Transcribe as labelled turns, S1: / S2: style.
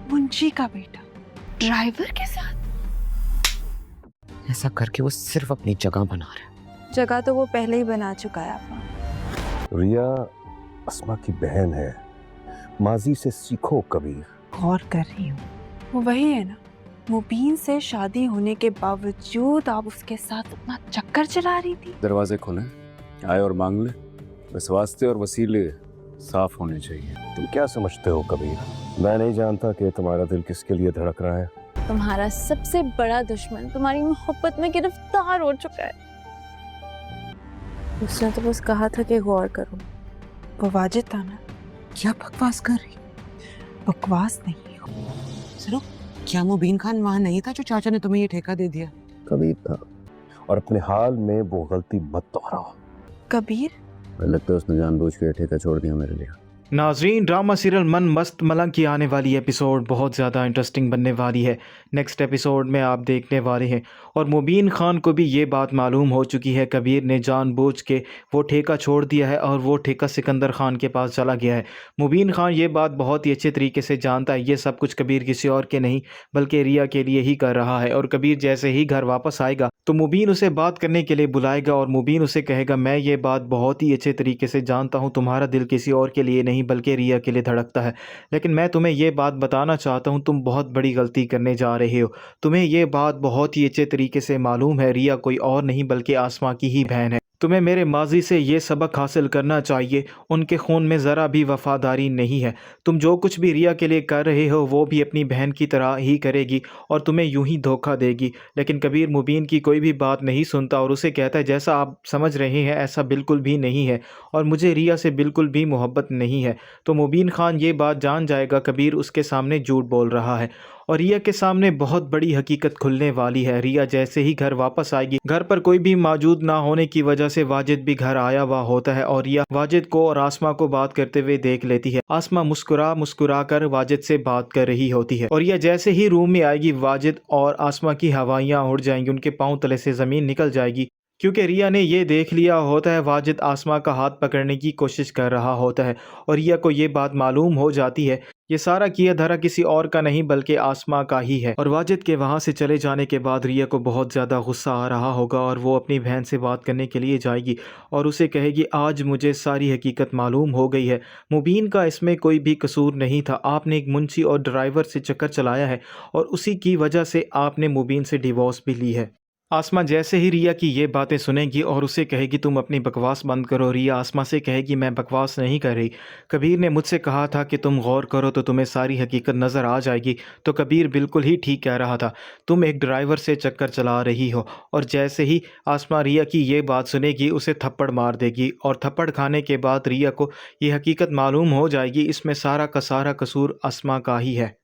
S1: मुंशी का बेटा ड्राइवर के साथ?
S2: ऐसा करके वो सिर्फ अपनी जगह बना रहा है।
S1: जगह तो वो पहले ही बना चुका है आपा।
S3: रिया अस्मा की बहन है, माजी से सीखो कबीर।
S1: गौर कर रही हूँ, वो वही है ना, मुबीन से शादी होने के बावजूद आप उसके साथ अपना चक्कर चला रही थी।
S4: दरवाजे खोलें, आए और मांग ले, बस वास्ते और वसीले साफ होने चाहिए।
S3: तुम क्या समझते हो कबीर? मैं नहीं जानता कि तुम्हारा दिल किसके लिए धड़क रहा है।
S5: तुम्हारा सबसे बड़ा दुश्मन तुम्हारी मोहब्बत में गिरफ्तार हो चुका है। उसने तो बस कहा था कि गौर करो।
S1: वो वाजिद था ना?
S2: क्या बकवास कर रही?
S1: बकवास नहीं हो।
S2: सुनो, क्या मुबीन खान वहाँ नहीं था जो चाचा ने तुम्हें ये ठेका दे दिया?
S3: कबीर था, और अपने हाल में वो गलती मत दोहराओ।
S1: कबीर
S4: लगता है उसने जानबूझ के ठेका छोड़ दिया मेरे लिए।
S6: नाजरीन, ड्रामा सीरियल मन मस्त मलंग की आने वाली एपिसोड बहुत ज़्यादा इंटरेस्टिंग बनने वाली है। नेक्स्ट एपिसोड में आप देखने वाले हैं। और मुबीन खान को भी ये बात मालूम हो चुकी है, कबीर ने जानबूझ के वो ठेका छोड़ दिया है और वो ठेका सिकंदर खान के पास चला गया है। मुबीन खान ये बात बहुत ही अच्छे तरीके से जानता है, ये सब कुछ कबीर किसी और के नहीं बल्कि रिया के लिए ही कर रहा है। और कबीर जैसे ही घर वापस आएगा तो मुबीन उसे बात करने के लिए बुलाएगा और मुबीन उसे कहेगा, मैं ये बात बहुत ही अच्छे तरीके से जानता हूँ, तुम्हारा दिल किसी और के लिए नहीं बल्कि रिया के लिए धड़कता है, लेकिन मैं तुम्हें ये बात बताना चाहता हूँ, तुम बहुत बड़ी गलती करने जा रहे हो। तुम्हें ये बात बहुत ही अच्छे तरीके से मालूम है, रिया कोई और नहीं बल्कि आसमां की ही बहन है। तुम्हें मेरे माजी से ये सबक हासिल करना चाहिए, उनके खून में ज़रा भी वफ़ादारी नहीं है। तुम जो कुछ भी रिया के लिए कर रहे हो वो भी अपनी बहन की तरह ही करेगी और तुम्हें यूं ही धोखा देगी। लेकिन कबीर मुबीन की कोई भी बात नहीं सुनता और उसे कहता है, जैसा आप समझ रहे हैं ऐसा बिल्कुल भी नहीं है और मुझे रिया से बिल्कुल भी मोहब्बत नहीं है। तो मुबीन खान ये बात जान जाएगा कबीर उसके सामने झूठ बोल रहा है और रिया के सामने बहुत बड़ी हकीकत खुलने वाली है। रिया जैसे ही घर वापस आएगी, घर पर कोई भी मौजूद ना होने की वजह से वाजिद भी घर आया हुआ होता है और रिया वाजिद को और आसमा को बात करते हुए देख लेती है। आसमा मुस्कुरा कर वाजिद से बात कर रही होती है और रिया जैसे ही रूम में आएगी, वाजिद और आसमा की हवाइयाँ उड़ जाएंगी, उनके पाँव तले से ज़मीन निकल जाएगी, क्योंकि रिया ने ये देख लिया होता है वाजिद आसमा का हाथ पकड़ने की कोशिश कर रहा होता है और रिया को ये बात मालूम हो जाती है ये सारा किया धरा किसी और का नहीं बल्कि आसमा का ही है। और वाजिद के वहाँ से चले जाने के बाद रिया को बहुत ज़्यादा गुस्सा आ रहा होगा और वो अपनी बहन से बात करने के लिए जाएगी और उसे कहेगी, आज मुझे सारी हकीकत मालूम हो गई है, मुबीन का इसमें कोई भी कसूर नहीं था, आपने एक मुंशी और ड्राइवर से चक्कर चलाया है और उसी की वजह से आपने मुबीन से डिवोर्स भी ली है। आसमा जैसे ही रिया की ये बातें सुनेगी और उसे कहेगी, तुम अपनी बकवास बंद करो। रिया आसमा से कहेगी, मैं बकवास नहीं कर रही, कबीर ने मुझसे कहा था कि तुम गौर करो तो तुम्हें सारी हकीकत नज़र आ जाएगी। तो कबीर बिल्कुल ही ठीक कह रहा था, तुम एक ड्राइवर से चक्कर चला रही हो। और जैसे ही आसमा रिया की ये बात सुनेगी उसे थप्पड़ मार देगी और थप्पड़ खाने के बाद रिया को ये हकीकत मालूम हो जाएगी, इसमें सारा का सारा कसूर आसमा का ही है।